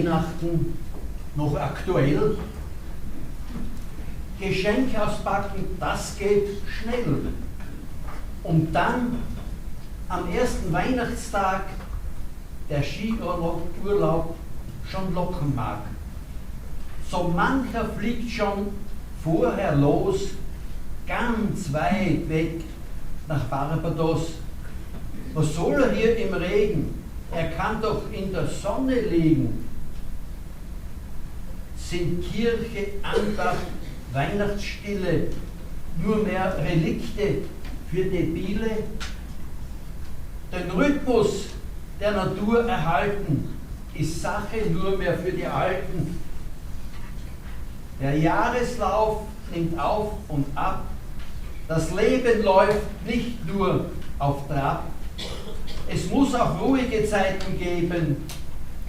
Weihnachten noch aktuell. Geschenk auspacken, das geht schnell. Und dann am ersten Weihnachtstag der Skiurlaub schon locken mag. So mancher fliegt schon vorher los, ganz weit weg nach Barbados. Was soll er hier im Regen? Er kann doch in der Sonne liegen. Sind Kirche, Andacht, Weihnachtsstille nur mehr Relikte für Debile? Den Rhythmus der Natur erhalten ist Sache nur mehr für die Alten. Der Jahreslauf nimmt auf und ab. Das Leben läuft nicht nur auf Trab. Es muss auch ruhige Zeiten geben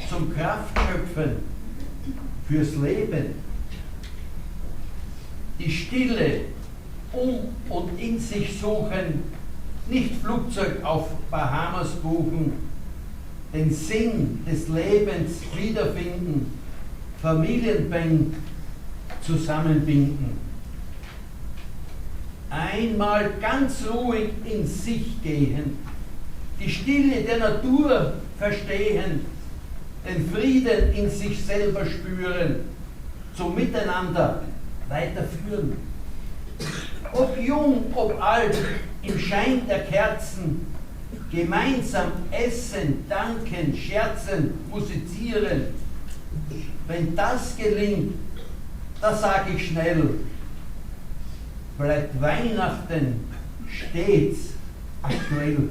zum Kraftschöpfen fürs Leben. Die Stille und in sich suchen, nicht Flugzeug auf Bahamas buchen, den Sinn des Lebens wiederfinden, Familienband zusammenbinden. Einmal ganz ruhig in sich gehen, die Stille der Natur verstehen, den Frieden in sich selber spüren, zum Miteinander weiterführen. Ob jung, ob alt, im Schein der Kerzen, gemeinsam essen, danken, scherzen, musizieren. Wenn das gelingt, da sag ich schnell, bleibt Weihnachten stets aktuell.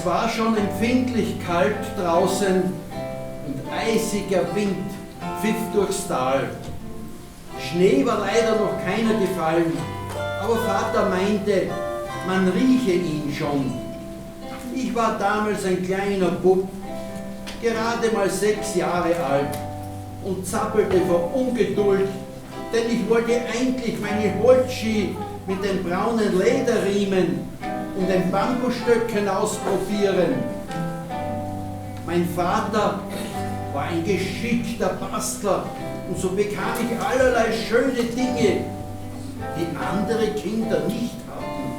Es war schon empfindlich kalt draußen und eisiger Wind pfiff durchs Tal. Schnee war leider noch keiner gefallen, aber Vater meinte, man rieche ihn schon. Ich war damals ein kleiner Bub, gerade mal 6 Jahre alt und zappelte vor Ungeduld, denn ich wollte eigentlich meine Holzski mit den braunen Lederriemen und den Bambusstöcken ausprobieren. Mein Vater war ein geschickter Bastler und so bekam ich allerlei schöne Dinge, die andere Kinder nicht hatten.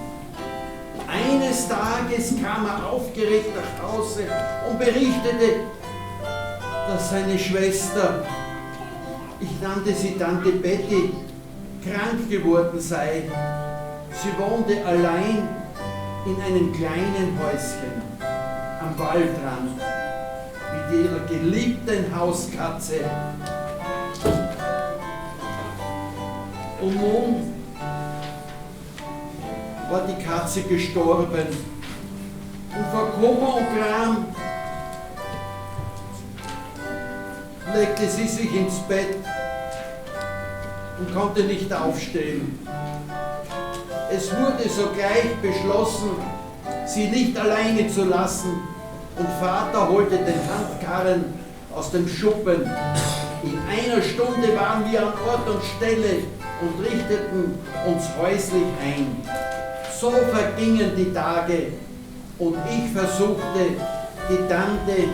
Eines Tages kam er aufgeregt nach Hause und berichtete, dass seine Schwester, ich nannte sie Tante Betty, krank geworden sei. Sie wohnte allein in einem kleinen Häuschen am Waldrand mit ihrer geliebten Hauskatze. Und nun war die Katze gestorben und vor Kummer und Gram legte sie sich ins Bett und konnte nicht aufstehen. Es wurde sogleich beschlossen, sie nicht alleine zu lassen, und Vater holte den Handkarren aus dem Schuppen. In einer Stunde waren wir an Ort und Stelle und richteten uns häuslich ein. So vergingen die Tage und ich versuchte, die Tante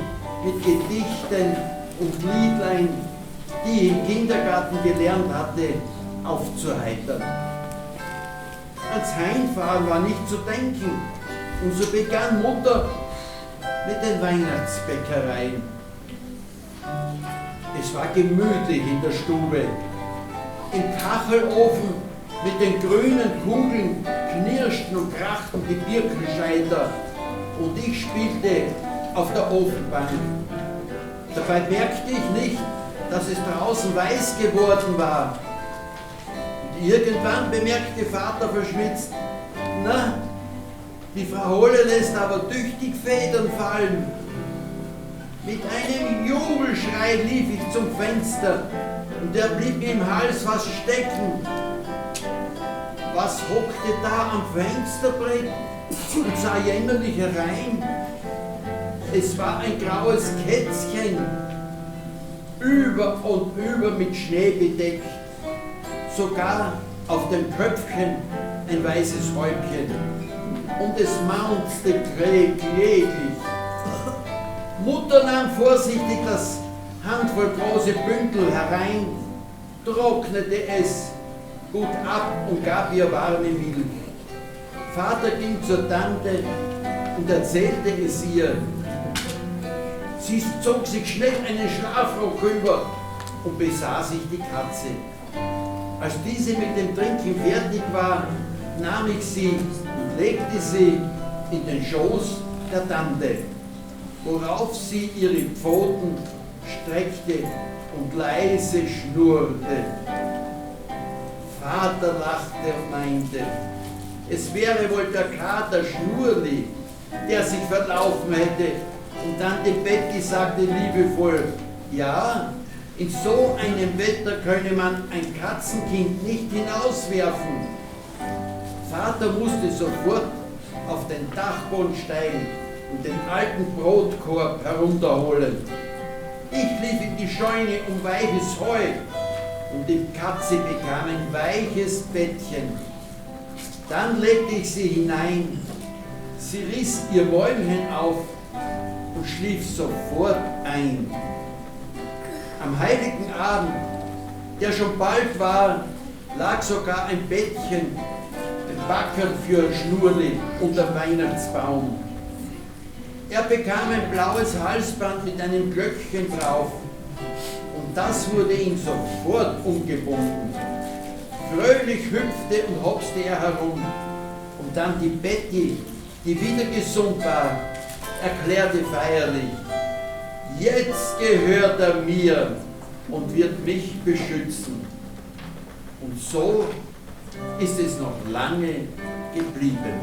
mit Gedichten und Liedlein, die ich im Kindergarten gelernt hatte, aufzuheitern. Ans Heimfahren war nicht zu denken, und so begann Mutter mit den Weihnachtsbäckereien. Es war gemütlich in der Stube. Im Kachelofen mit den grünen Kugeln knirschten und krachten die Birkenscheider und ich spielte auf der Ofenbank. Dabei merkte ich nicht, dass es draußen weiß geworden war. Und irgendwann bemerkte Vater verschmitzt, na, die Frau Holle lässt aber tüchtig Federn fallen. Mit einem Jubelschrei lief ich zum Fenster und er blieb mir im Hals fast stecken. Was hockte da am Fensterbrett und sah jämmerlich herein? Es war ein graues Kätzchen, über und über mit Schnee bedeckt, sogar auf dem Köpfchen ein weißes Häubchen, und es maunzte kläglich. Mutter nahm vorsichtig das handvoll große Bündel herein, trocknete es gut ab und gab ihr warme Milch. Vater ging zur Tante und erzählte es ihr. Sie zog sich schnell einen Schlafrock über und besah sich die Katze. Als diese mit dem Trinken fertig war, nahm ich sie und legte sie in den Schoß der Tante, worauf sie ihre Pfoten streckte und leise schnurrte. Vater lachte und meinte, es wäre wohl der Kater Schnurli, der sich verlaufen hätte. Und Tante Betty sagte liebevoll, ja, in so einem Wetter könne man ein Katzenkind nicht hinauswerfen. Vater musste sofort auf den Dachboden steigen und den alten Brotkorb herunterholen. Ich lief in die Scheune um weiches Heu und die Katze bekam ein weiches Bettchen. Dann legte ich sie hinein. Sie riss ihr Mäulchen auf und schlief sofort ein. Am heiligen Abend, der schon bald war, lag sogar ein Bettchen, ein Backerl für Schnurli unter Weihnachtsbaum. Er bekam ein blaues Halsband mit einem Glöckchen drauf und das wurde ihm sofort umgebunden. Fröhlich hüpfte und hopste er herum und dann die Betty, die wieder gesund war, erklärte feierlich, jetzt gehört er mir und wird mich beschützen. Und so ist es noch lange geblieben.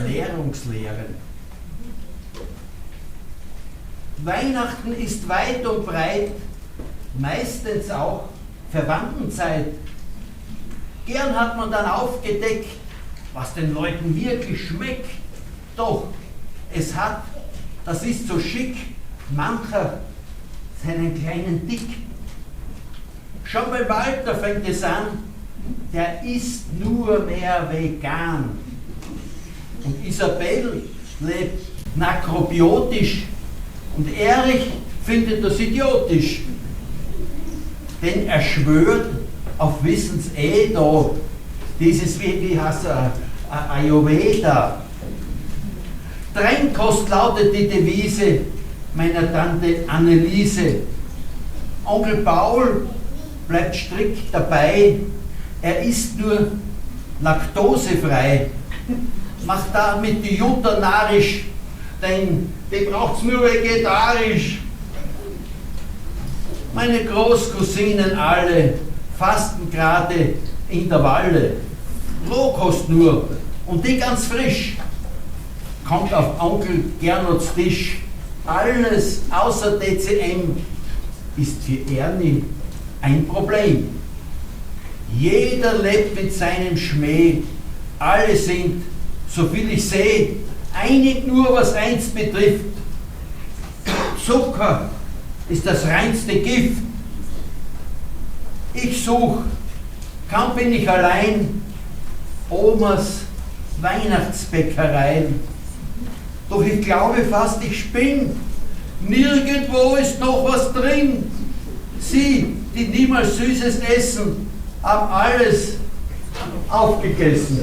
Ernährungslehren. Weihnachten ist weit und breit, meistens auch Verwandtenzeit. Gern hat man dann aufgedeckt, was den Leuten wirklich schmeckt. Doch es hat, das ist so schick, mancher seinen kleinen Dick. Schon bei Walter fängt es an, der isst nur mehr vegan. Und Isabel lebt nakrobiotisch und Erich findet das idiotisch. Denn er schwört auf da dieses, wie heißt er, Ayurveda. Trennkost lautet die Devise meiner Tante Anneliese. Onkel Paul bleibt strikt dabei, er isst nur laktosefrei. Macht damit die Jutta narrisch, denn die braucht's nur vegetarisch. Meine Großcousinen alle fasten gerade Intervalle. Rohkost nur und die ganz frisch. Kommt auf Onkel Gernots Tisch. Alles außer DCM ist für Ernie ein Problem. Jeder lebt mit seinem Schmäh. Alle sind, soviel ich sehe, einig nur was eins betrifft. Zucker ist das reinste Gift. Ich such, kaum bin ich allein, Omas Weihnachtsbäckereien. Doch ich glaube fast, ich spinn. Nirgendwo ist noch was drin. Sie, die niemals Süßes essen, haben alles aufgegessen.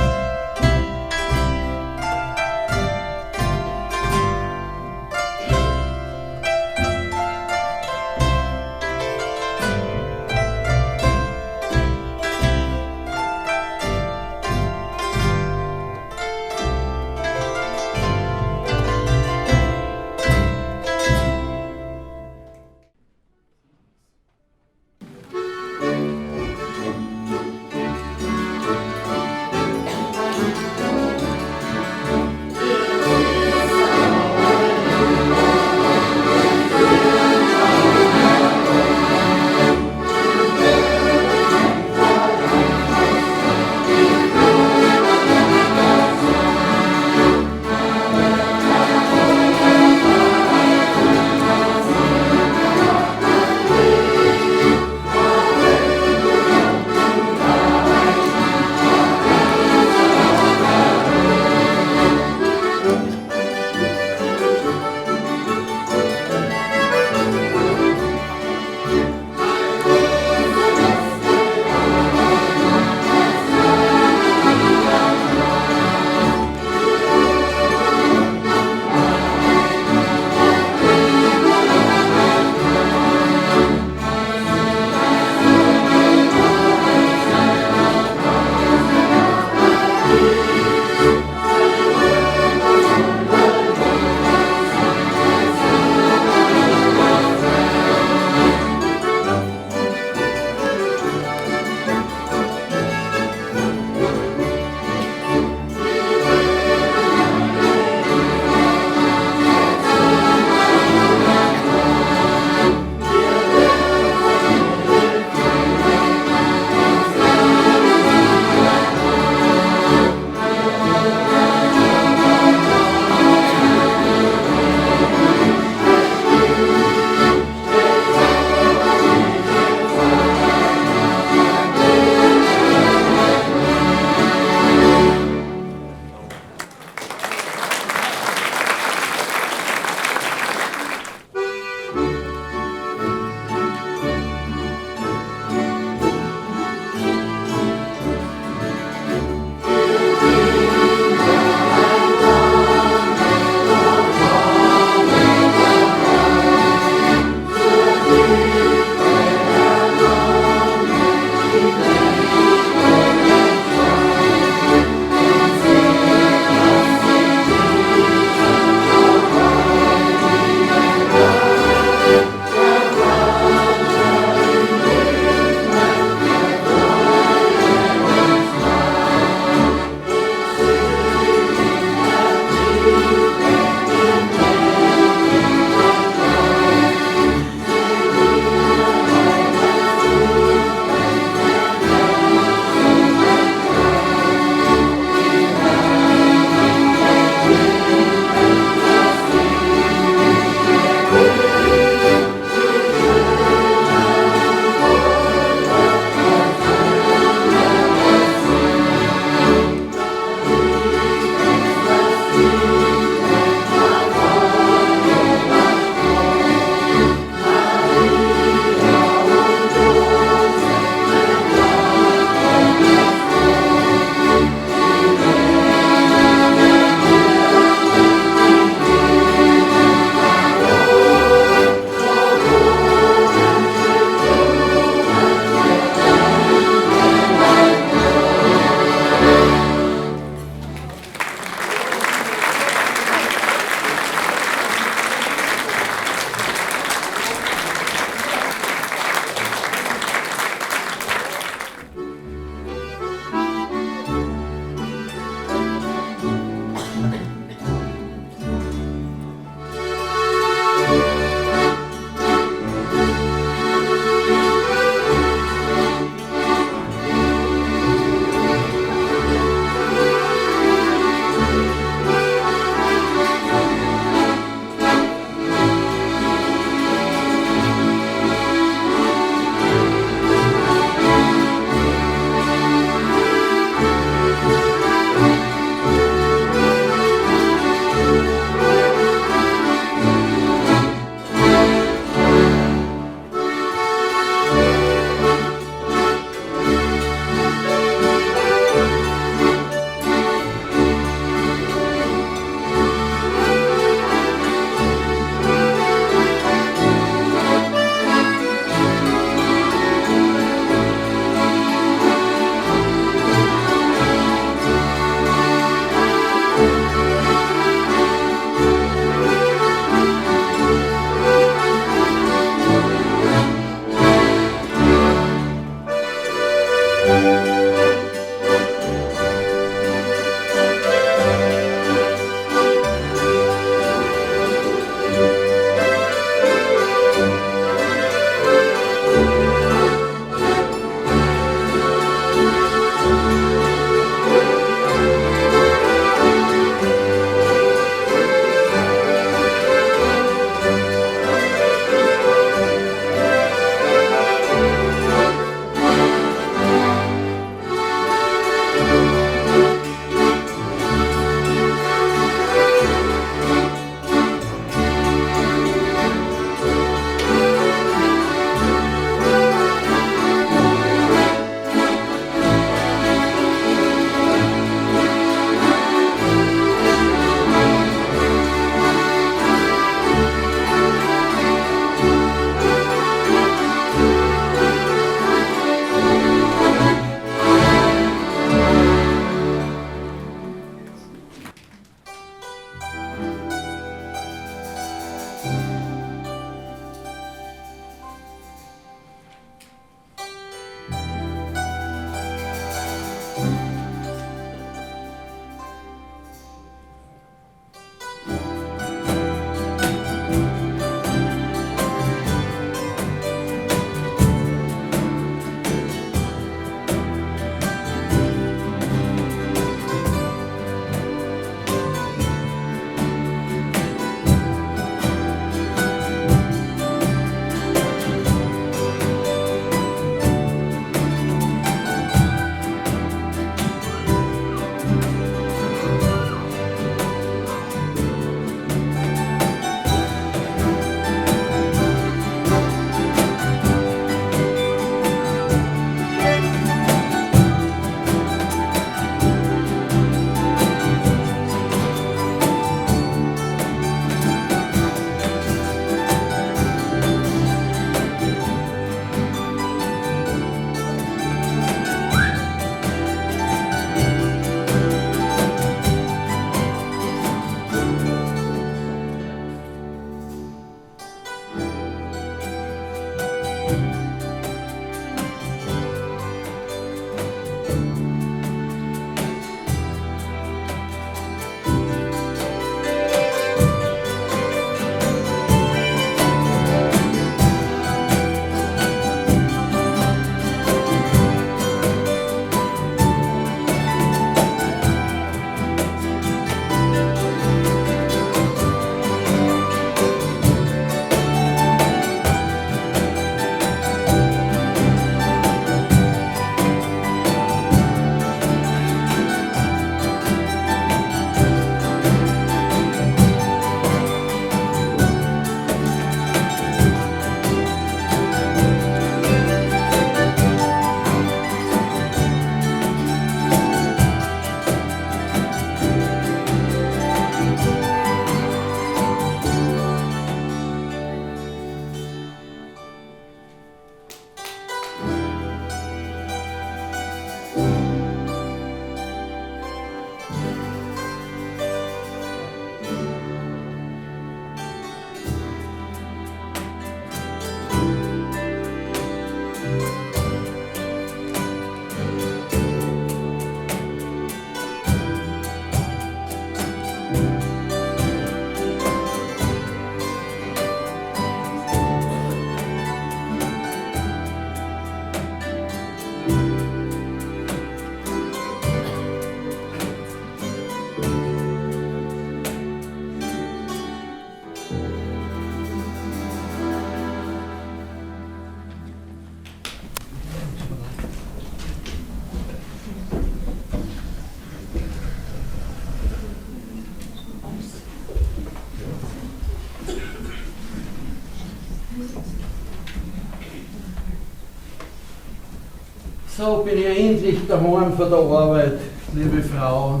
So bin ich endlich daheim von der Arbeit, liebe Frau.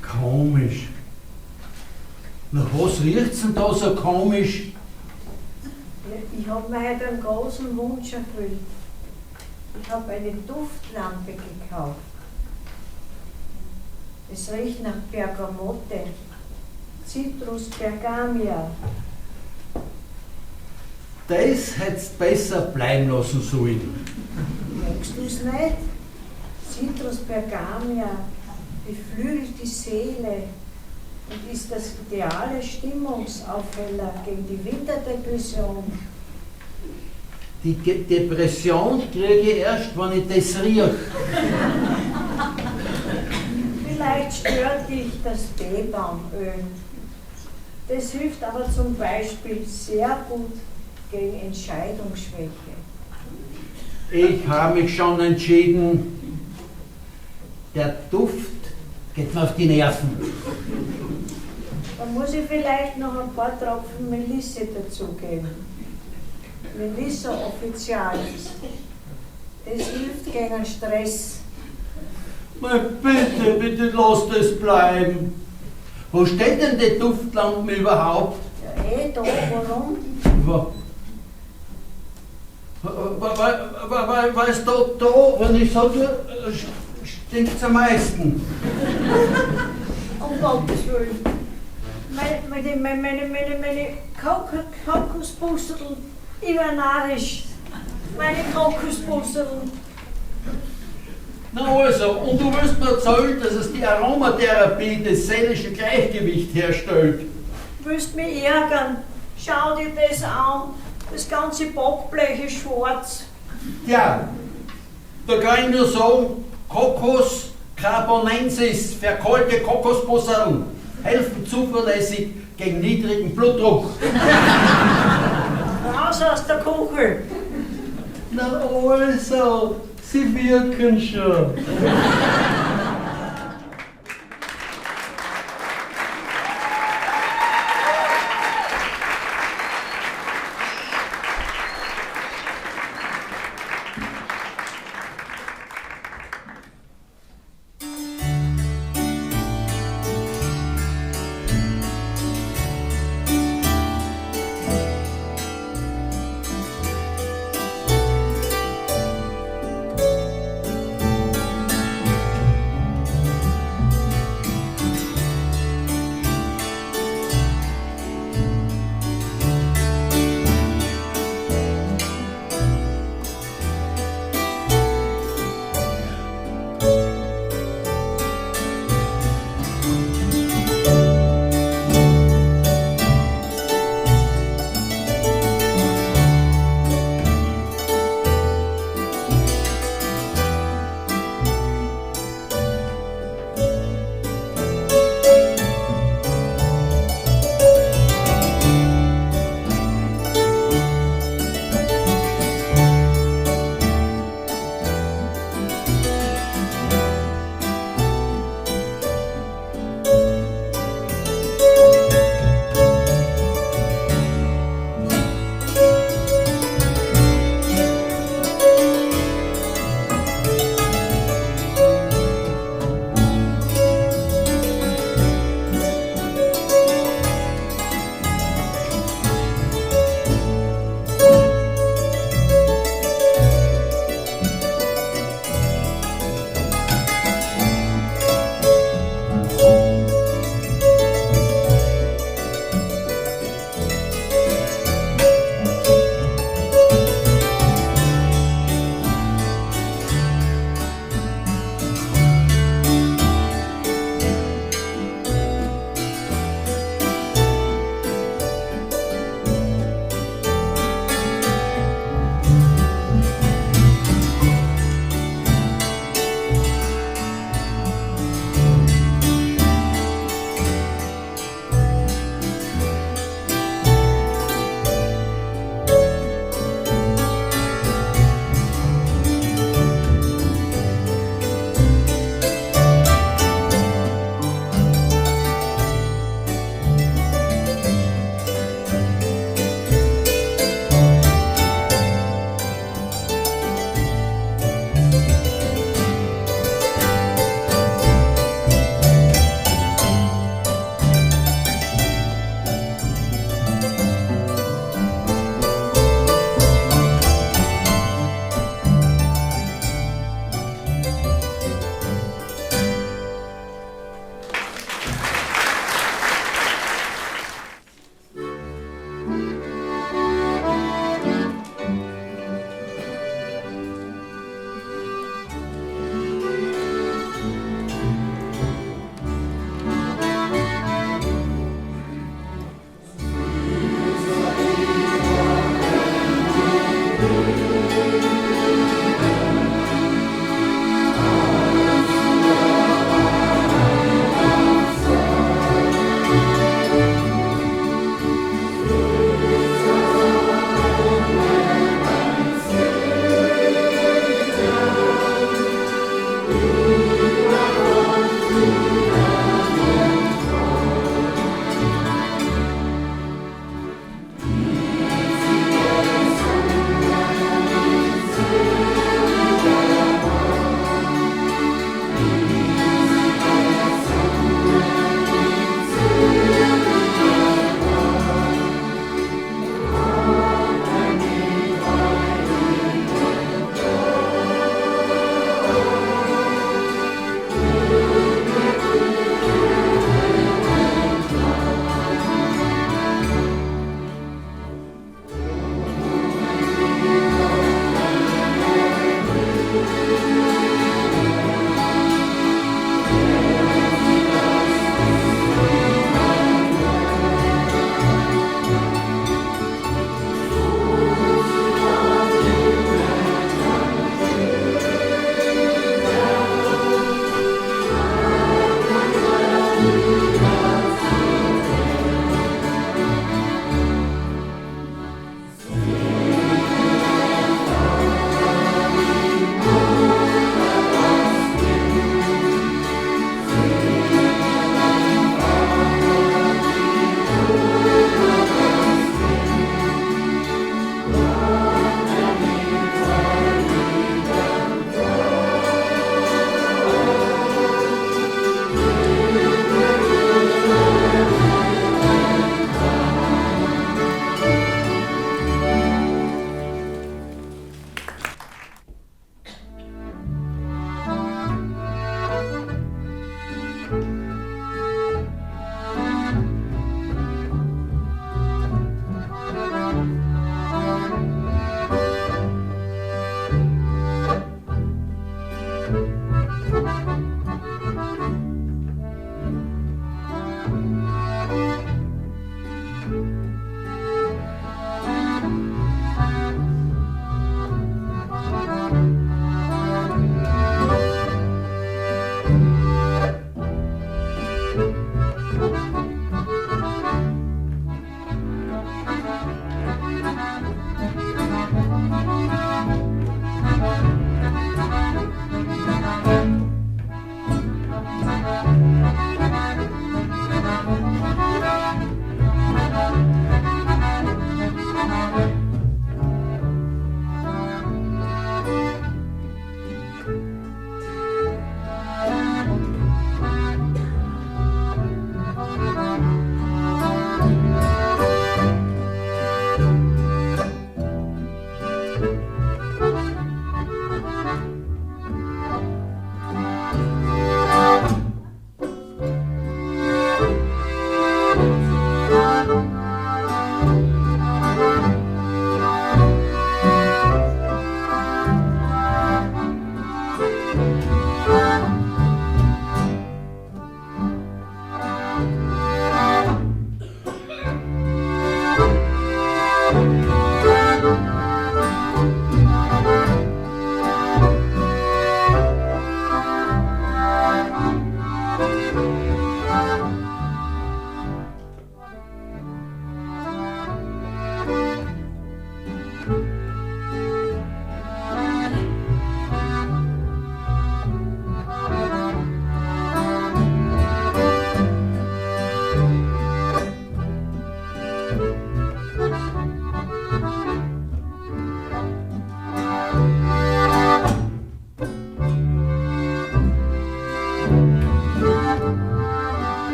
Komisch. Nach was riecht's denn da so komisch? Ja, ich habe mir heute einen großen Wunsch erfüllt. Ich habe eine Duftlampe gekauft. Es riecht nach Bergamotte, Citrus, Bergamia. Das hättest besser bleiben lassen sollen. Merkst du es nicht? Citrus bergamia beflügelt die Seele und ist das ideale Stimmungsaufheller gegen die Winterdepression. Die Depression kriege ich erst, wenn ich das rieche. Vielleicht stört dich das Teebaumöl. Das hilft aber zum Beispiel sehr gut gegen Entscheidungsschwäche. Ich habe mich schon entschieden, der Duft geht mir auf die Nerven. Dann muss ich vielleicht noch ein paar Tropfen Melisse dazugeben. Melissa officialis. Das hilft gegen Stress. Bitte, bitte lass das bleiben. Wo steht denn die Duftlampe überhaupt? Ja, da, warum? Weil es da, wenn ich sage, stinkt es am meisten. Um Gottes Willen. Meine Kokosbusseln, übernarrisch. Meine Kokosbusseln. Na also, und du wirst mir erzählen, dass es die Aromatherapie das seelische Gleichgewicht herstellt. Du willst mich ärgern. Schau dir das an. Das ganze Backblech ist schwarz. Ja, da kann ich nur sagen, Kokos carbonensis, verkohlte Kokosbusseln, helfen zuverlässig gegen niedrigen Blutdruck. Raus aus der Kuchel. Na also, sie wirken schon.